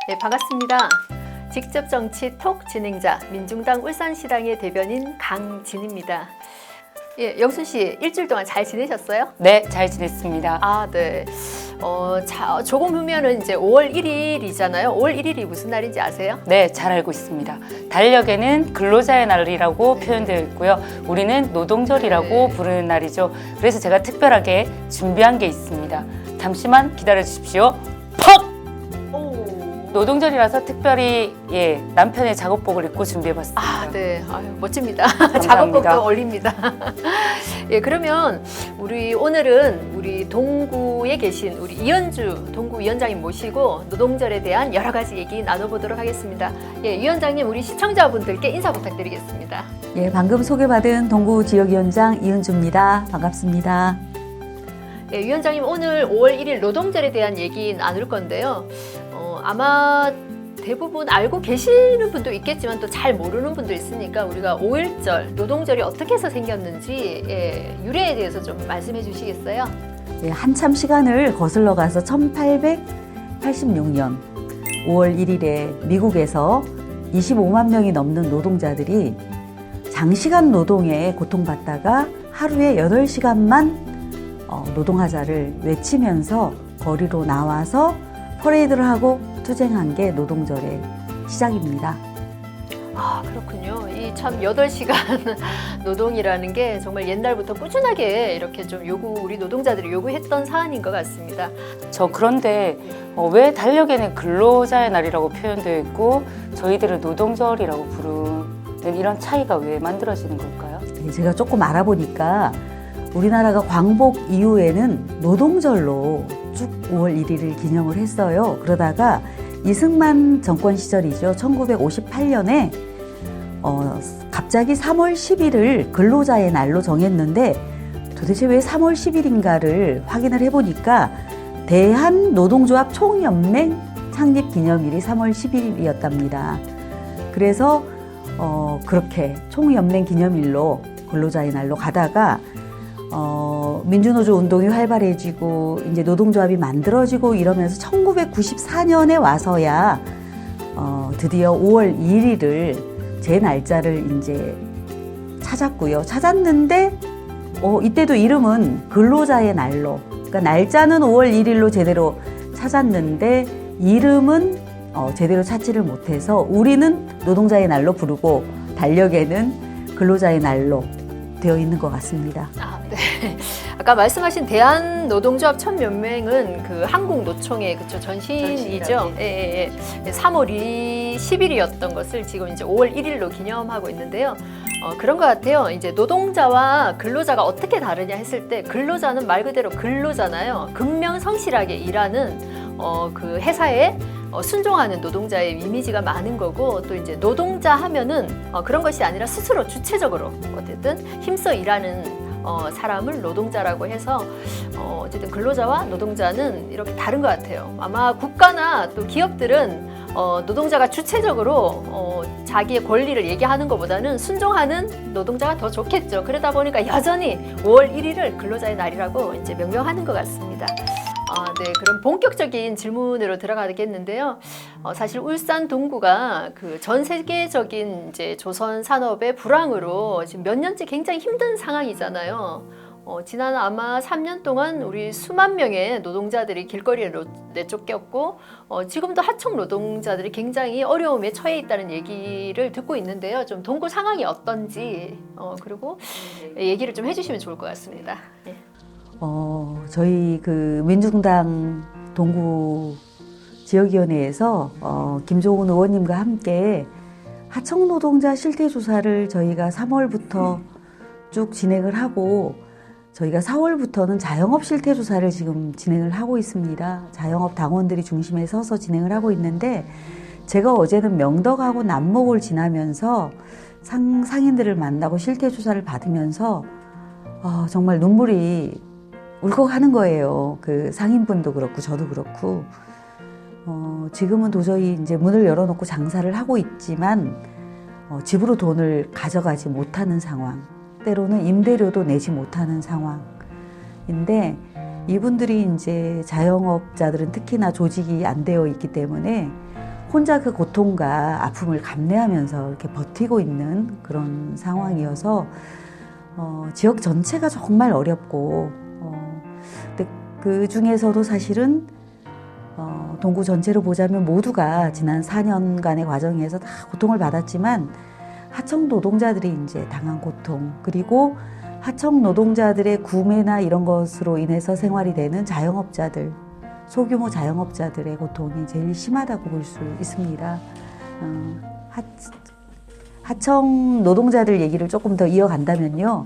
네, 반갑습니다. 직접 정치 톡 진행자 민중당 울산시당의 대변인 강진입니다. 예, 영순 씨 일주일 동안 잘 지내셨어요? 네, 잘 지냈습니다. 아, 네. 조금 후면은 이제 5월 1일이잖아요. 5월 1일이 무슨 날인지 아세요? 네, 잘 알고 있습니다. 달력에는 근로자의 날이라고 표현되어 있고요. 우리는 노동절이라고 부르는 날이죠. 그래서 제가 특별하게 준비한 게 있습니다. 잠시만 기다려 주십시오. 퍽! 노동절이라서 특별히 남편의 작업복을 입고 준비해봤습니다. 아, 네. 아유, 멋집니다. 감사합니다. 작업복도 어울립니다. 예, 그러면 오늘은 우리 동구에 계신 우리 이현주 동구 위원장님 모시고 노동절에 대한 여러 가지 얘기 나눠보도록 하겠습니다. 예, 위원장님 우리 시청자분들께 인사 부탁드리겠습니다. 예, 방금 소개받은 동구 지역위원장 이은주입니다. 반갑습니다. 예, 위원장님 오늘 5월 1일 노동절에 대한 얘기 나눌 건데요. 아마 대부분 알고 계시는 분도 있겠지만 또 잘 모르는 분도 있으니까 우리가 5.1절 노동절이 어떻게 해서 생겼는지 유래에 대해서 좀 말씀해 주시겠어요? 예, 한참 시간을 거슬러 가서 1886년 5월 1일에 미국에서 25만 명이 넘는 노동자들이 장시간 노동에 고통받다가 하루에 8시간만 노동하자를 외치면서 거리로 나와서 퍼레이드를 하고 투쟁한 게 노동절의 시작입니다. 아, 그렇군요. 이 참 8시간 노동이라는 게 정말 옛날부터 꾸준하게 이렇게 좀 우리 노동자들이 요구했던 사안인 것 같습니다. 그런데 왜 달력에는 근로자의 날이라고 표현되어 있고 저희들은 노동절이라고 부르는 이런 차이가 왜 만들어지는 걸까요? 제가 조금 알아보니까 우리나라가 광복 이후에는 노동절로 쭉 5월 1일을 기념을 했어요. 그러다가 이승만 정권 시절이죠. 1958년에 갑자기 3월 10일을 근로자의 날로 정했는데 도대체 왜 3월 10일인가를 확인을 해보니까 대한노동조합 총연맹 창립 기념일이 3월 10일이었답니다. 그래서 그렇게 총연맹 기념일로 근로자의 날로 가다가 민주노조 운동이 활발해지고 이제 노동조합이 만들어지고 이러면서 1994년에 와서야 드디어 5월 1일을 제 날짜를 이제 찾았고요. 찾았는데 이때도 이름은 근로자의 날로, 그러니까 날짜는 5월 1일로 제대로 찾았는데 이름은 제대로 찾지를 못해서 우리는 노동자의 날로 부르고 달력에는 근로자의 날로 되어 있는 것 같습니다. 아, 네. 아까 말씀하신 대한노동조합 천연맹은 그 한국노총의 전신이죠. 예. 3월 10일이었던 것을 지금 이제 5월 1일로 기념하고 있는데요. 그런 것 같아요. 이제 노동자와 근로자가 어떻게 다르냐 했을 때 근로자는 말 그대로 근로잖아요. 근명성실하게 일하는 그 회사에 순종하는 노동자의 이미지가 많은 거고 또 이제 노동자 하면은 그런 것이 아니라 스스로 주체적으로 어쨌든 힘써 일하는 사람을 노동자라고 해서 어쨌든 근로자와 노동자는 이렇게 다른 것 같아요. 아마 국가나 또 기업들은 노동자가 주체적으로 자기의 권리를 얘기하는 것보다는 순종하는 노동자가 더 좋겠죠. 그러다 보니까 여전히 5월 1일을 근로자의 날이라고 이제 명명하는 것 같습니다. 네, 그럼 본격적인 질문으로 들어가겠는데요. 사실 울산 동구가 그 전 세계적인 이제 조선 산업의 불황으로 지금 몇 년째 굉장히 힘든 상황이잖아요. 지난 아마 3년 동안 우리 수만 명의 노동자들이 길거리에 내쫓겼고 지금도 하청 노동자들이 굉장히 어려움에 처해 있다는 얘기를 듣고 있는데요. 좀 동구 상황이 어떤지 그리고 얘기를 좀 해주시면 좋을 것 같습니다. 네. 저희 그 민중당 동구 지역위원회에서 김종훈 의원님과 함께 하청 노동자 실태 조사를 저희가 3월부터 쭉 진행을 하고 저희가 4월부터는 자영업 실태 조사를 지금 진행을 하고 있습니다. 자영업 당원들이 중심에 서서 진행을 하고 있는데 제가 어제는 명덕하고 남목을 지나면서 상인들을 만나고 실태 조사를 받으면서 정말 눈물이 울컥하는 거예요. 그 상인분도 그렇고 저도 그렇고 지금은 도저히 이제 문을 열어놓고 장사를 하고 있지만 집으로 돈을 가져가지 못하는 상황, 때로는 임대료도 내지 못하는 상황인데 이분들이 이제 자영업자들은 특히나 조직이 안 되어 있기 때문에 혼자 그 고통과 아픔을 감내하면서 이렇게 버티고 있는 그런 상황이어서 지역 전체가 정말 어렵고 근데 그 중에서도 사실은 동구 전체로 보자면 모두가 지난 4년간의 과정에서 다 고통을 받았지만 하청 노동자들이 이제 당한 고통, 그리고 하청 노동자들의 구매나 이런 것으로 인해서 생활이 되는 자영업자들, 소규모 자영업자들의 고통이 제일 심하다고 볼 수 있습니다. 하청 노동자들 얘기를 조금 더 이어간다면요.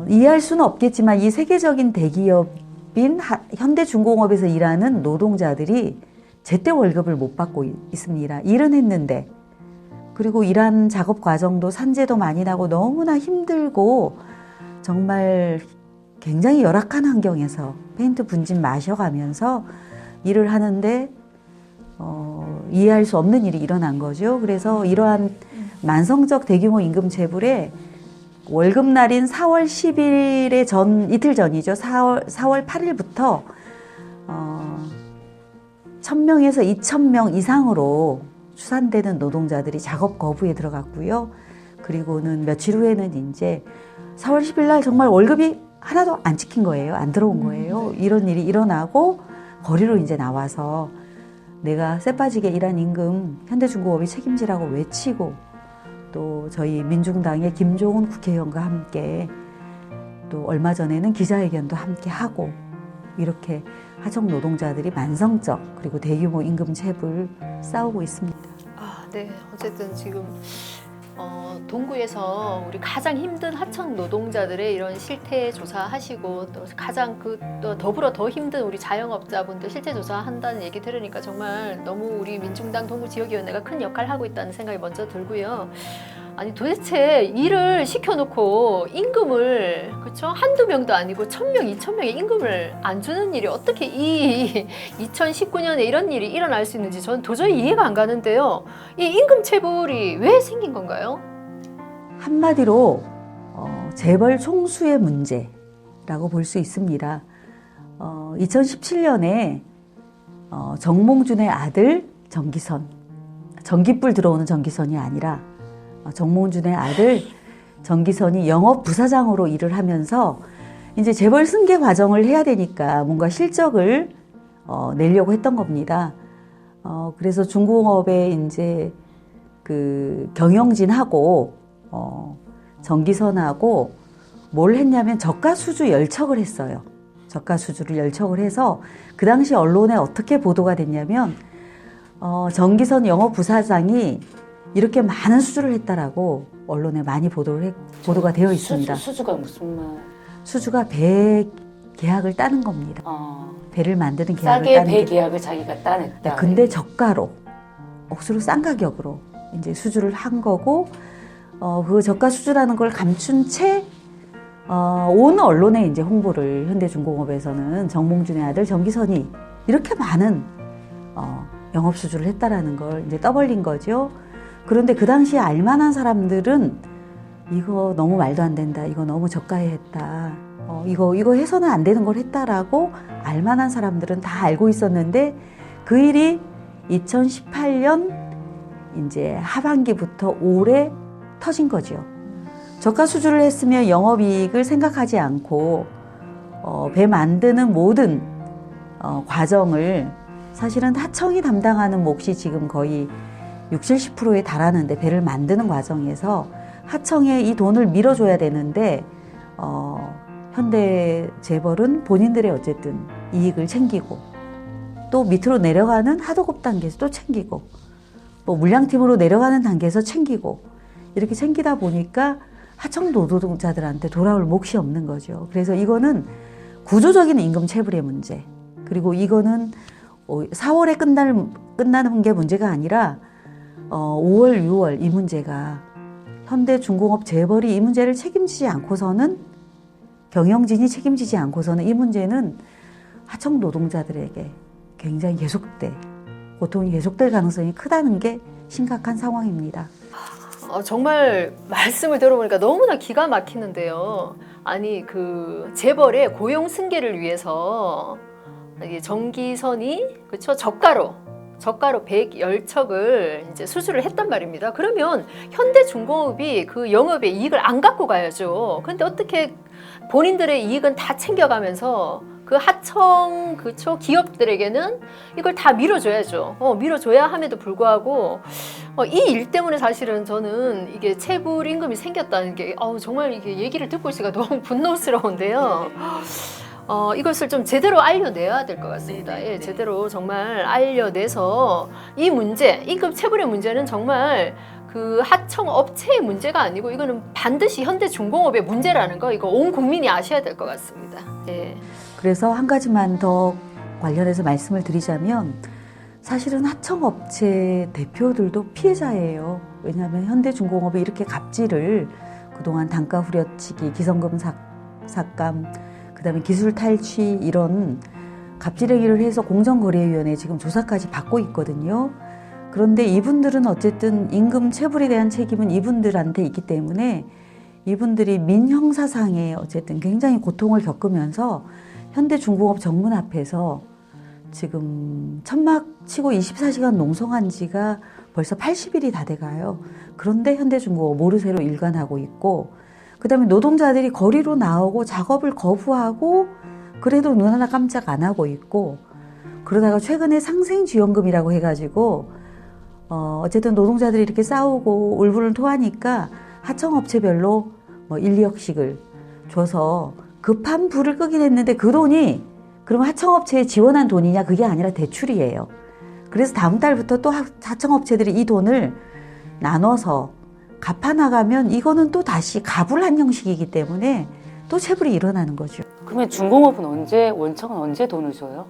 이해할 수는 없겠지만 이 세계적인 대기업인 현대중공업에서 일하는 노동자들이 제때 월급을 못 받고 있습니다. 일은 했는데, 그리고 일한 작업 과정도 산재도 많이 나고 너무나 힘들고 정말 굉장히 열악한 환경에서 페인트 분진 마셔가면서 일을 하는데 이해할 수 없는 일이 일어난 거죠. 그래서 이러한 만성적 대규모 임금 체불에 월급날인 4월 10일의 이틀 전이죠. 4월 8일부터 1000명에서 2000명 이상으로 추산되는 노동자들이 작업 거부에 들어갔고요. 그리고는 며칠 후에는 이제 4월 10일 날 정말 월급이 하나도 안 찍힌 거예요. 안 들어온 거예요. 이런 일이 일어나고 거리로 이제 나와서 내가 쎄빠지게 일한 임금 현대중공업이 책임지라고 외치고, 또 저희 민중당의 김종훈 국회의원과 함께 또 얼마 전에는 기자회견도 함께 하고, 이렇게 하청 노동자들이 만성적 그리고 대규모 임금 체불 싸우고 있습니다. 네. 어쨌든 지금 동구에서 우리 가장 힘든 하청 노동자들의 이런 실태 조사하시고, 또 가장 또 더불어 더 힘든 우리 자영업자분들 실태 조사한다는 얘기 들으니까 정말 너무 우리 민중당 동구 지역위원회가 큰 역할을 하고 있다는 생각이 먼저 들고요. 아니 도대체 일을 시켜놓고 임금을, 그렇죠? 한두 명도 아니고 1000명, 2000명의 임금을 안 주는 일이 어떻게 이 2019년에 이런 일이 일어날 수 있는지 저는 도저히 이해가 안 가는데요. 이 임금 체불이 왜 생긴 건가요? 한마디로 재벌 총수의 문제라고 볼 수 있습니다. 2017년에 정몽준의 아들 정기선, 전기불 들어오는 정기선이 아니라 정몽준의 아들 정기선이 영업 부사장으로 일을 하면서 이제 재벌 승계 과정을 해야 되니까 뭔가 실적을 내려고 했던 겁니다. 그래서 중공업에 이제 그 경영진하고 정기선하고 뭘 했냐면 저가수주 열척을 했어요. 저가수주를 열척을 해서 그 당시 언론에 어떻게 보도가 됐냐면 정기선 영업부사장이 이렇게 많은 수주를 했다라고 언론에 많이 보도가 되어 있습니다. 수주가 무슨 말? 수주가 배 계약을 따는 겁니다. 배를 만드는 계약을 싸게 따는 배 계약을 자기가 따냈다. 네, 근데 저가로, 억수로 싼 가격으로 이제 수주를 한 거고, 그 저가 수주라는 걸 감춘 채 온 언론에 이제 홍보를 현대중공업에서는 정몽준의 아들 정기선이 이렇게 많은 영업 수주를 했다라는 걸 이제 떠벌린 거죠. 그런데 그 당시에 알만한 사람들은 이거 너무 말도 안 된다, 이거 너무 저가에 했다, 이거 해서는 안 되는 걸 했다라고 알만한 사람들은 다 알고 있었는데, 그 일이 2018년 이제 하반기부터 올해 터진 거죠. 저가 수주를 했으면 영업이익을 생각하지 않고 배 만드는 모든 과정을 사실은 하청이 담당하는 몫이 지금 거의 60~70%에 달하는데, 배를 만드는 과정에서 하청에 이 돈을 밀어줘야 되는데 현대 재벌은 본인들의 어쨌든 이익을 챙기고, 또 밑으로 내려가는 하도급 단계에서 또 챙기고, 뭐 물량팀으로 내려가는 단계에서 챙기고, 이렇게 챙기다 보니까 하청 노동자들한테 돌아올 몫이 없는 거죠. 그래서 이거는 구조적인 임금 체불의 문제, 그리고 이거는 4월에 끝나는 게 문제가 아니라 5월, 6월 이 문제가, 현대중공업 재벌이 이 문제를 책임지지 않고서는, 경영진이 책임지지 않고서는 이 문제는 하청 노동자들에게 굉장히 고통이 계속될 가능성이 크다는 게 심각한 상황입니다. 정말 말씀을 들어보니까 너무나 기가 막히는데요. 아니 그 재벌의 고용 승계를 위해서 정기선이, 그렇죠, 저가로 저가로 110척을 이제 수주를 했단 말입니다. 그러면 현대중공업이 그 영업의 이익을 안 갖고 가야죠. 근데 어떻게 본인들의 이익은 다 챙겨가면서 그 하청 그쵸 기업들에게는 이걸 다 밀어줘야죠. 밀어줘야 함에도 불구하고 이 일 때문에 사실은 저는 이게 체불 임금이 생겼다는 게 정말 이게 얘기를 듣고 있으니까 너무 분노스러운데요. 이것을 좀 제대로 알려내야 될 것 같습니다. 예, 제대로 정말 알려내서 이 문제, 임금 체불의 문제는 정말 그 하청 업체의 문제가 아니고 이거는 반드시 현대중공업의 문제라는 거 이거 온 국민이 아셔야 될 것 같습니다. 예. 그래서 한 가지만 더 관련해서 말씀을 드리자면 사실은 하청업체 대표들도 피해자예요. 왜냐하면 현대중공업이 이렇게 갑질을 그동안 단가 후려치기, 기성금 삭감, 그다음에 기술 탈취 이런 갑질 행위를 해서 공정거래위원회에 지금 조사까지 받고 있거든요. 그런데 이분들은 어쨌든 임금 체불에 대한 책임은 이분들한테 있기 때문에 이분들이 민형사상에 어쨌든 굉장히 고통을 겪으면서 현대중공업 정문 앞에서 지금 천막 치고 24시간 농성한 지가 벌써 80일이 다 돼가요. 그런데 현대중공업 모르쇠로 일관하고 있고 그다음에 노동자들이 거리로 나오고 작업을 거부하고 그래도 눈 하나 깜짝 안 하고 있고 그러다가 최근에 상생지원금이라고 해가지고 어쨌든 노동자들이 이렇게 싸우고 울분을 토하니까 하청업체별로 1, 2억씩을 줘서 급한 불을 끄긴 했는데 그 돈이 그럼 하청업체에 지원한 돈이냐 그게 아니라 대출이에요. 그래서 다음 달부터 또 하청업체들이 이 돈을 나눠서 갚아나가면 이거는 또 다시 가불한 형식이기 때문에 또 체불이 일어나는 거죠. 그러면 중공업은 원청은 언제 돈을 줘요?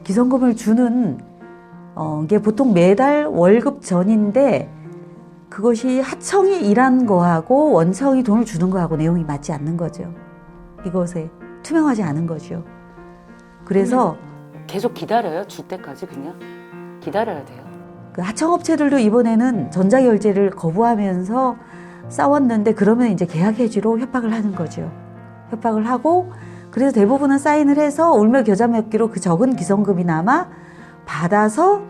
기성금을 주는 이게 보통 매달 월급 전인데 그것이 하청이 일한 거하고 원청이 돈을 주는 거하고 내용이 맞지 않는 거죠. 이것에 투명하지 않은 거죠. 그래서 계속 기다려요? 줄 때까지 그냥? 기다려야 돼요. 그 하청업체들도 이번에는 전자결제를 거부하면서 싸웠는데 그러면 이제 계약 해지로 협박을 하는 거죠. 협박을 하고 그래서 대부분은 사인을 해서 울며 겨자 먹기로 그 적은 기성금이나마 받아서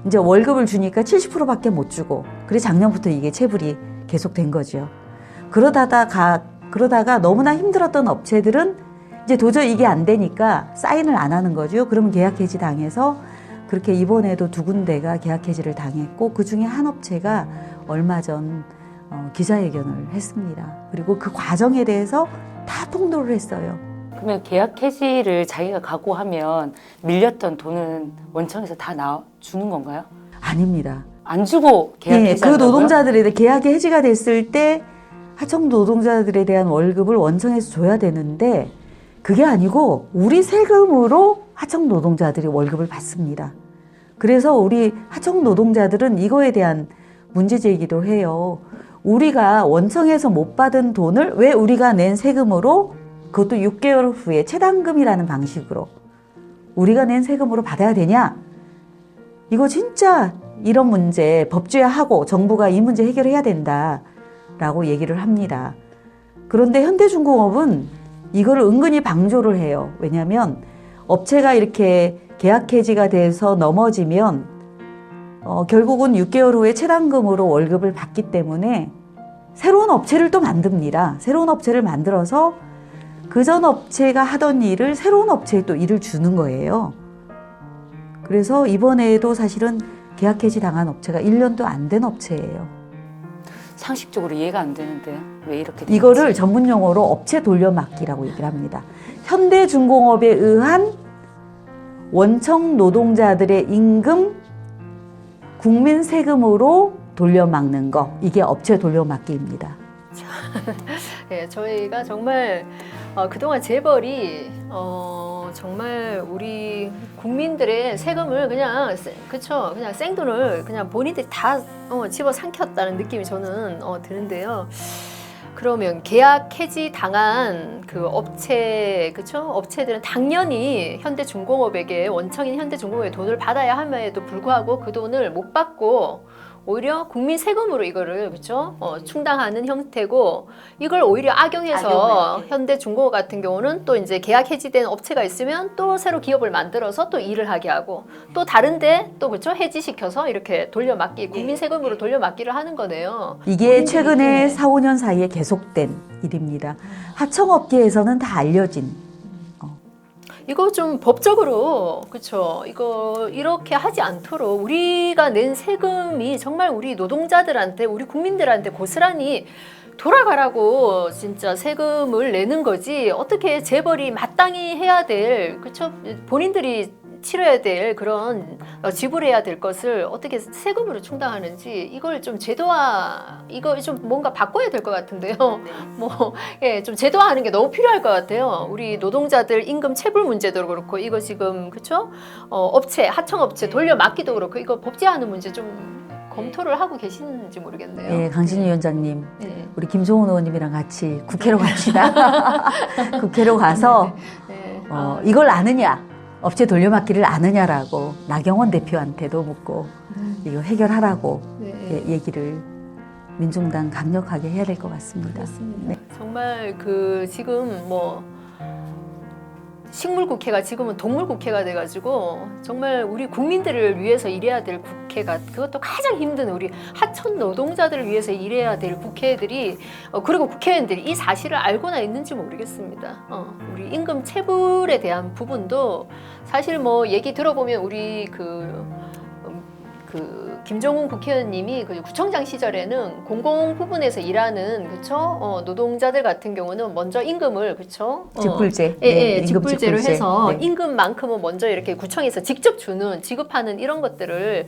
이제 월급을 주니까 70%밖에 못 주고 그래서 작년부터 이게 체불이 계속된 거죠. 그러다가 너무나 힘들었던 업체들은 이제 도저히 이게 안 되니까 사인을 안 하는 거죠. 그러면 계약 해지 당해서 그렇게 이번에도 2군데가 계약 해지를 당했고 그중에 한 업체가 얼마 전 기자회견을 했습니다. 그리고 그 과정에 대해서 다 통보를 했어요. 그러면 계약 해지를 자기가 각오하면 밀렸던 돈은 원청에서 다 주는 건가요? 아닙니다. 안 주고 계약 네, 해지한다고요? 그 노동자들에 대해 계약이 해지가 됐을 때 하청 노동자들에 대한 월급을 원청에서 줘야 되는데 그게 아니고 우리 세금으로 하청 노동자들이 월급을 받습니다. 그래서 우리 하청 노동자들은 이거에 대한 문제 제기도 해요. 우리가 원청에서 못 받은 돈을 왜 우리가 낸 세금으로 그것도 6개월 후에 체당금이라는 방식으로 우리가 낸 세금으로 받아야 되냐? 이거 진짜 이런 문제 법제화하고 정부가 이 문제 해결해야 된다라고 얘기를 합니다. 그런데 현대중공업은 이거를 은근히 방조를 해요. 왜냐하면 업체가 이렇게 계약 해지가 돼서 넘어지면 결국은 6개월 후에 체당금으로 월급을 받기 때문에 새로운 업체를 또 만듭니다. 새로운 업체를 만들어서 그전 업체가 하던 일을 새로운 업체에 또 일을 주는 거예요. 그래서 이번에도 사실은 계약 해지 당한 업체가 1년도 안 된 업체예요. 상식적으로 이해가 안 되는데요. 왜 이렇게 이거를 되는지. 전문 용어로 업체 돌려막기라고 얘기를 합니다. 현대중공업에 의한 원청 노동자들의 임금 국민 세금으로 돌려막는 거, 이게 업체 돌려막기입니다. 네, 저희가 정말 그동안 재벌이 정말 우리 국민들의 세금을 그냥 그냥 생돈을 그냥 본인들이 다 집어 삼켰다는 느낌이 저는 드는데요. 그러면 계약 해지 당한 그 업체, 그쵸? 업체들은 당연히 현대중공업에게 원청인 현대중공업에 돈을 받아야 함에도 불구하고 그 돈을 못 받고 오히려 국민 세금으로 이거를 그렇죠? 충당하는 형태고 이걸 오히려 악용해서 현대중공업 같은 경우는 또 이제 계약 해지된 업체가 있으면 또 새로 기업을 만들어서 또 일을 하게 하고 또 다른데 또 그렇죠? 해지시켜서 이렇게 돌려막기 국민 세금으로 돌려막기를 하는 거네요. 이게 최근에 4, 5년 사이에 계속된 일입니다. 하청업계에서는 다 알려진. 이거 좀 법적으로 그렇죠. 이거 이렇게 하지 않도록 우리가 낸 세금이 정말 우리 노동자들한테 우리 국민들한테 고스란히 돌아가라고 진짜 세금을 내는 거지 어떻게 재벌이 마땅히 해야 될 그렇죠. 본인들이 치러야 될 그런 지불해야 될 것을 어떻게 세금으로 충당하는지 이걸 좀 제도화 이거 좀 뭔가 바꿔야 될 것 같은데요. 좀 제도화하는 게 너무 필요할 것 같아요. 우리 노동자들 임금 체불 문제도 그렇고 이거 지금 그렇죠? 업체 하청업체 돌려막기도 그렇고 이거 법제화하는 문제 좀 검토를 하고 계시는지 모르겠네요. 네, 강신희 위원장님, 우리 김종훈 의원님이랑 같이 국회로 갑시다. 국회로 가서 이걸 아느냐? 업체 돌려막기를 아느냐라고 나경원 대표한테도 묻고 이거 해결하라고 얘기를 민중당 강력하게 해야 될 것 같습니다. 그렇습니다. 네. 정말 그 지금 뭐 식물국회가 지금은 동물국회가 돼가지고 정말 우리 국민들을 위해서 일해야 될 국회가 그것도 가장 힘든 우리 하청 노동자들을 위해서 일해야 될 국회들이 그리고 국회의원들이 이 사실을 알고나 있는지 모르겠습니다. 우리 임금 체불에 대한 부분도 사실 뭐 얘기 들어보면 우리 그 김종훈 국회의원님이 그 구청장 시절에는 공공 부분에서 일하는 그쵸 노동자들 같은 경우는 먼저 임금을 그쵸 직불제, 직불제로 해서 네. 임금만큼은 먼저 이렇게 구청에서 직접 주는 지급하는 이런 것들을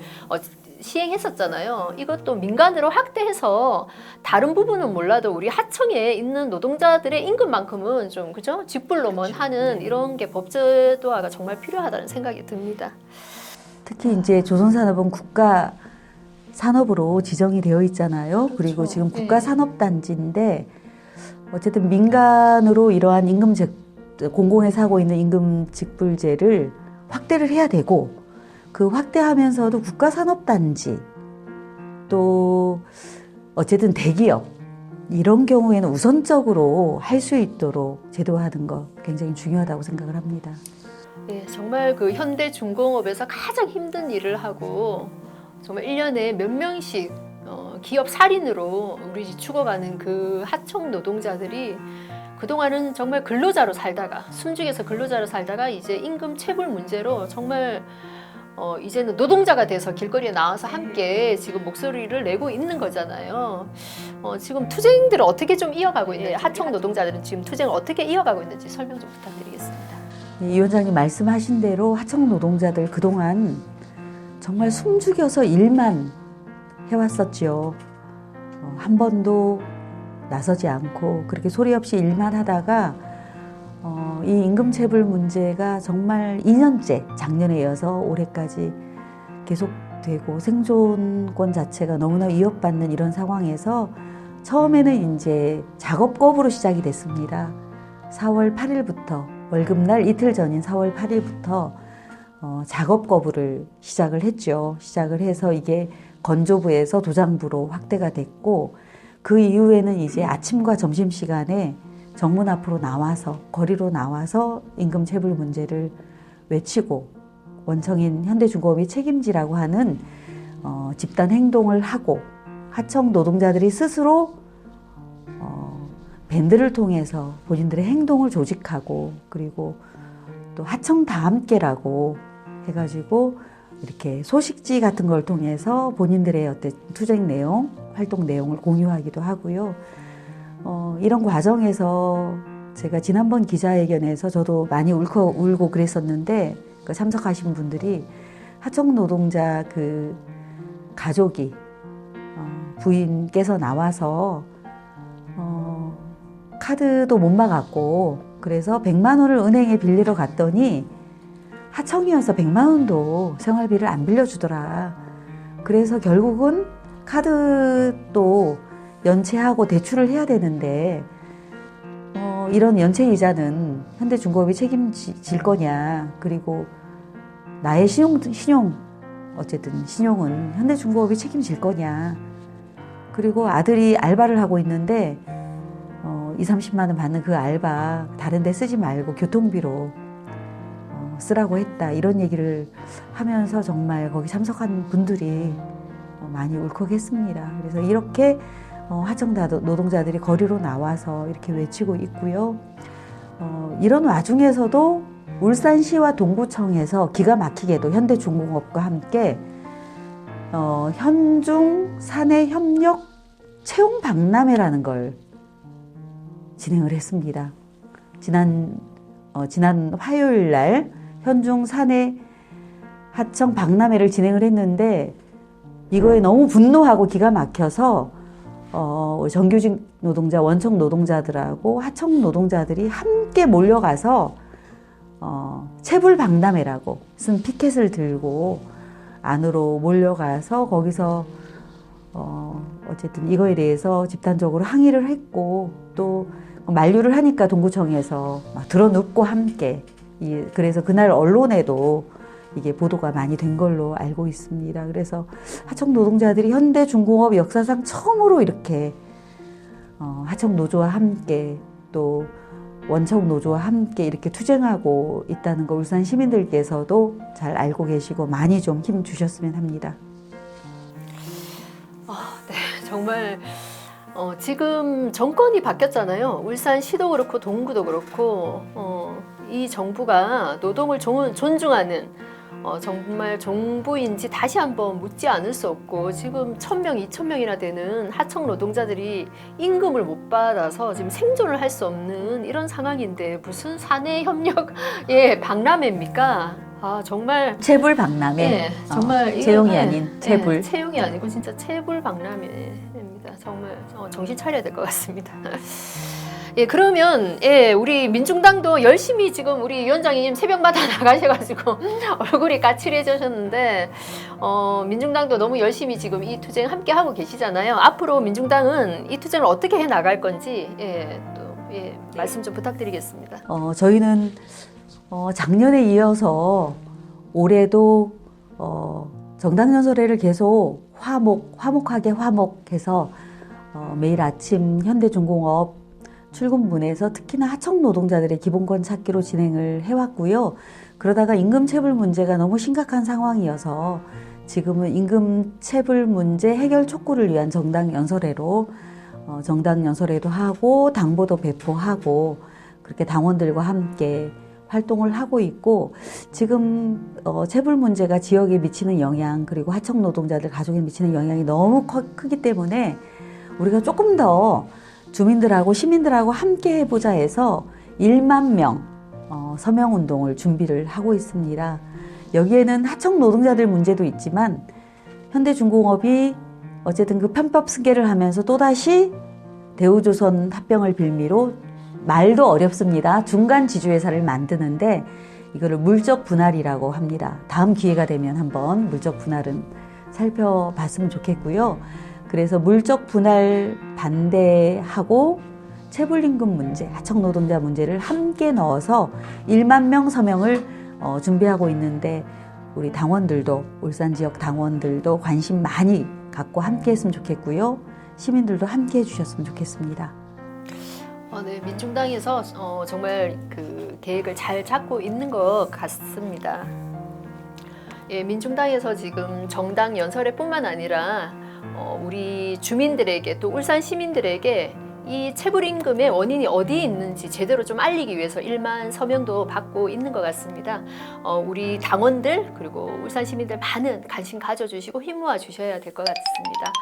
시행했었잖아요. 이것도 민간으로 확대해서 다른 부분은 몰라도 우리 하청에 있는 노동자들의 임금만큼은 좀 그죠 직불로만 하는 이런 게 법제도화가 정말 필요하다는 생각이 듭니다. 특히 이제 조선산업은 국가 산업으로 지정이 되어 있잖아요. 그렇죠. 그리고 지금 국가산업단지인데 어쨌든 민간으로 이러한 공공에서 하고 있는 임금 직불제를 확대를 해야 되고 그 확대하면서도 국가산업단지 또 어쨌든 대기업 이런 경우에는 우선적으로 할 수 있도록 제도화하는 거 굉장히 중요하다고 생각을 합니다. 네, 정말 그 현대중공업에서 가장 힘든 일을 하고 정말 1년에 몇 명씩 기업 살인으로 우리 죽어가는 그 하청 노동자들이 그동안은 정말 근로자로 살다가 숨죽여서 근로자로 살다가 이제 임금 체불 문제로 정말 이제는 노동자가 돼서 길거리에 나와서 함께 지금 목소리를 내고 있는 거잖아요. 지금 투쟁들을 어떻게 좀 이어가고 있는지 하청 노동자들은 지금 투쟁을 어떻게 이어가고 있는지 설명 좀 부탁드리겠습니다. 이 위원장님 말씀하신 대로 하청 노동자들 그동안 정말 숨죽여서 일만 해왔었죠. 한 번도 나서지 않고 그렇게 소리 없이 일만 하다가 이 임금체불 문제가 정말 2년째 작년에 이어서 올해까지 계속되고 생존권 자체가 너무나 위협받는 이런 상황에서 처음에는 이제 작업 거부로 시작이 됐습니다. 4월 8일부터 월급날 이틀 전인 4월 8일부터 작업 거부를 시작을 했죠. 시작을 해서 이게 건조부에서 도장부로 확대가 됐고 그 이후에는 이제 아침과 점심시간에 정문 앞으로 나와서 거리로 나와서 임금 체불 문제를 외치고 원청인 현대중공업이 책임지라고 하는 집단 행동을 하고 하청 노동자들이 스스로 밴드를 통해서 본인들의 행동을 조직하고 그리고 또 하청 다 함께라고 해가지고 이렇게 소식지 같은 걸 통해서 본인들의 어떤 투쟁 내용, 활동 내용을 공유하기도 하고요. 이런 과정에서 제가 지난번 기자회견에서 저도 많이 울고 그랬었는데 그 참석하신 분들이 하청 노동자 그 가족이 부인께서 나와서 카드도 못 막았고 그래서 100만 원을 은행에 빌리러 갔더니 하청이어서 100만 원도 생활비를 안 빌려주더라. 그래서 결국은 카드도 연체하고 대출을 해야 되는데 이런 연체 이자는 현대중공업이 책임질 거냐. 그리고 나의 신용 어쨌든 신용은 현대중공업이 책임질 거냐. 그리고 아들이 알바를 하고 있는데 2, 30만 원 받는 그 알바 다른 데 쓰지 말고 교통비로 쓰라고 했다. 이런 얘기를 하면서 정말 거기 참석한 분들이 많이 울컥했습니다. 그래서 이렇게 하청 노동자들이 거리로 나와서 이렇게 외치고 있고요. 이런 와중에서도 울산시와 동구청에서 기가 막히게도 현대중공업과 함께 현중 사내 협력 채용 박람회라는 걸 진행을 했습니다. 지난 화요일 날 현중 사내 하청 박람회를 진행을 했는데 이거에 너무 분노하고 기가 막혀서 정규직 노동자, 원청 노동자들하고 하청 노동자들이 함께 몰려가서 체불 박람회라고 쓴 피켓을 들고 안으로 몰려가서 거기서 어쨌든 이거에 대해서 집단적으로 항의를 했고 또 만류를 하니까 동구청에서 막 드러눕고 함께 그래서 그날 언론에도 이게 보도가 많이 된 걸로 알고 있습니다. 그래서 하청 노동자들이 현대중공업 역사상 처음으로 이렇게 하청 노조와 함께 또 원청 노조와 함께 이렇게 투쟁하고 있다는 거 울산 시민들께서도 잘 알고 계시고 많이 좀 힘 주셨으면 합니다. 네, 정말 지금 정권이 바뀌었잖아요. 울산시도 그렇고 동구도 그렇고 이 정부가 노동을 존중하는 정말 정부인지 다시 한번 묻지 않을 수 없고 지금 1,000명, 2,000명이나 되는 하청 노동자들이 임금을 못 받아서 지금 생존을 할 수 없는 이런 상황인데 무슨 사내협력 박람회입니까? 아 정말 체불 박람회. 정말 채용이 아닌 체불. 채용이 아니고 진짜 체불 박람회입니다. 정말 정신 차려야 될 것 같습니다. 그러면 우리 민중당도 열심히 지금 우리 위원장님 새벽마다 나가셔가지고 얼굴이 까칠해지셨는데 민중당도 너무 열심히 지금 이 투쟁 함께 하고 계시잖아요. 앞으로 민중당은 이 투쟁을 어떻게 해 나갈 건지 말씀 좀 부탁드리겠습니다. 저희는 작년에 이어서 올해도 정당연설회를 계속 화목하게 화목해서 매일 아침 현대중공업 출근문에서 특히나 하청 노동자들의 기본권 찾기로 진행을 해왔고요. 그러다가 임금체불 문제가 너무 심각한 상황이어서 지금은 임금체불 문제 해결 촉구를 위한 정당연설회로 정당연설회도 하고 당보도 배포하고 그렇게 당원들과 함께 활동을 하고 있고 지금 체불 문제가 지역에 미치는 영향 그리고 하청 노동자들 가족에 미치는 영향이 너무 크기 때문에 우리가 조금 더 주민들하고 시민들하고 함께 해보자 해서 1만 명 서명운동을 준비를 하고 있습니다. 여기에는 하청 노동자들 문제도 있지만 현대중공업이 어쨌든 그 편법 승계를 하면서 또다시 대우조선 합병을 빌미로 말도 어렵습니다. 중간 지주회사를 만드는데 이거를 물적 분할이라고 합니다. 다음 기회가 되면 한번 물적 분할은 살펴봤으면 좋겠고요. 그래서 물적 분할 반대하고 체불임금 문제, 하청 노동자 문제를 함께 넣어서 1만 명 서명을 준비하고 있는데 우리 당원들도 울산 지역 당원들도 관심 많이 갖고 함께 했으면 좋겠고요. 시민들도 함께 해주셨으면 좋겠습니다. 네, 민중당에서 정말 그 계획을 잘 잡고 있는 것 같습니다. 민중당에서 지금 정당 연설회뿐만 아니라 우리 주민들에게 또 울산 시민들에게 이 체불임금의 원인이 어디에 있는지 제대로 좀 알리기 위해서 1만 서명도 받고 있는 것 같습니다. 우리 당원들 그리고 울산 시민들 많은 관심 가져주시고 힘모아 주셔야 될 것 같습니다.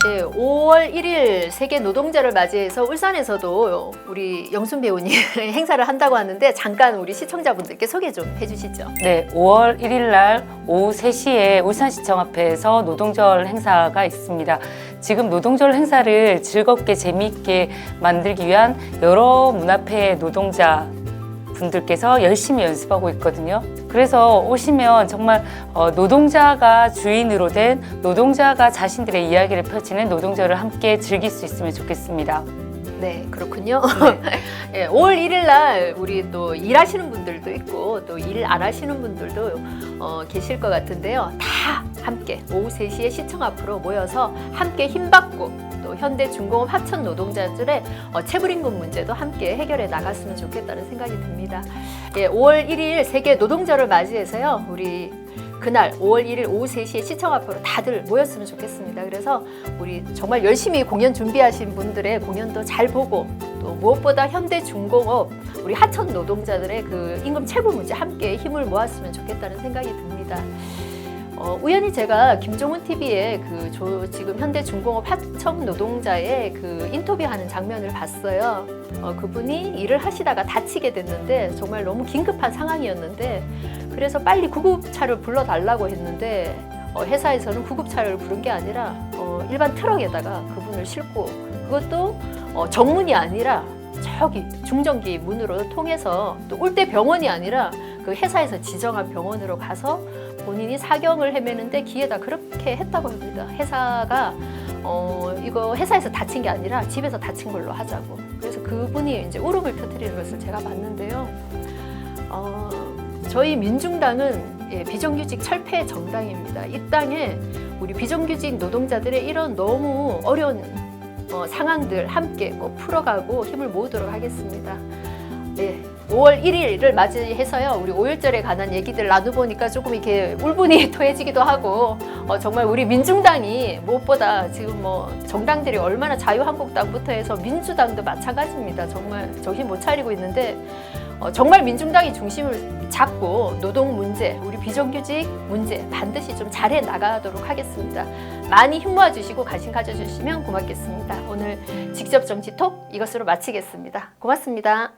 5월 1일 세계 노동자를 맞이해서 울산에서도 우리 영순 배우님 행사를 한다고 하는데 잠깐 우리 시청자분들께 소개 좀 해주시죠. 네, 5월 1일 날 오후 3시에 울산시청 앞에서 노동절 행사가 있습니다. 지금 노동절 행사를 즐겁게 재미있게 만들기 위한 여러 문화폐 노동자 분들께서 열심히 연습하고 있거든요. 그래서 오시면 정말 노동자가 주인으로 된 노동자가 자신들의 이야기를 펼치는 노동절을 함께 즐길 수 있으면 좋겠습니다. 네, 그렇군요. 네. 5월 1일 날 우리 또 일하시는 분들도 있고 또 일 안 하시는 분들도 계실 것 같은데요. 다 함께 오후 3시에 시청 앞으로 모여서 함께 힘받고 또 현대중공업 하청 노동자들의 체불임금 문제도 함께 해결해 나갔으면 좋겠다는 생각이 듭니다. 예, 5월 1일 세계 노동절을 맞이해서요. 우리 그날 5월 1일 오후 3시에 시청 앞으로 다들 모였으면 좋겠습니다. 그래서 우리 정말 열심히 공연 준비하신 분들의 공연도 잘 보고 또 무엇보다 현대중공업 우리 하청 노동자들의 그 임금 체불 문제 함께 힘을 모았으면 좋겠다는 생각이 듭니다. 우연히 제가 김종훈 TV에 지금 현대중공업 하청 노동자의 그 인터뷰하는 장면을 봤어요. 그분이 일을 하시다가 다치게 됐는데 정말 너무 긴급한 상황이었는데 그래서 빨리 구급차를 불러달라고 했는데 회사에서는 구급차를 부른 게 아니라 일반 트럭에다가 그분을 싣고 그것도 정문이 아니라 저기 중정기 문으로 통해서 또 올 때 병원이 아니라 그 회사에서 지정한 병원으로 가서 본인이 사경을 헤매는데 기에다 그렇게 했다고 합니다. 회사가 이거 회사에서 다친 게 아니라 집에서 다친 걸로 하자고. 그래서 그분이 이제 울음을 터뜨리는 것을 제가 봤는데요. 저희 민중당은 비정규직 철폐 정당입니다. 이 땅에 우리 비정규직 노동자들의 이런 너무 어려운 상황들 함께 꼭 풀어가고 힘을 모으도록 하겠습니다. 5월 1일을 맞이해서요. 우리 5.18에 관한 얘기들 나눠보니까 조금 이렇게 울분이 토해지기도 하고 정말 우리 민중당이 무엇보다 지금 정당들이 얼마나 자유한국당부터 해서 민주당도 마찬가지입니다. 정말 정신 못 차리고 있는데 정말 민중당이 중심을 잡고 노동 문제, 우리 비정규직 문제 반드시 좀 잘해 나가도록 하겠습니다. 많이 힘 모아주시고 관심 가져주시면 고맙겠습니다. 오늘 직접 정치톡 이것으로 마치겠습니다. 고맙습니다.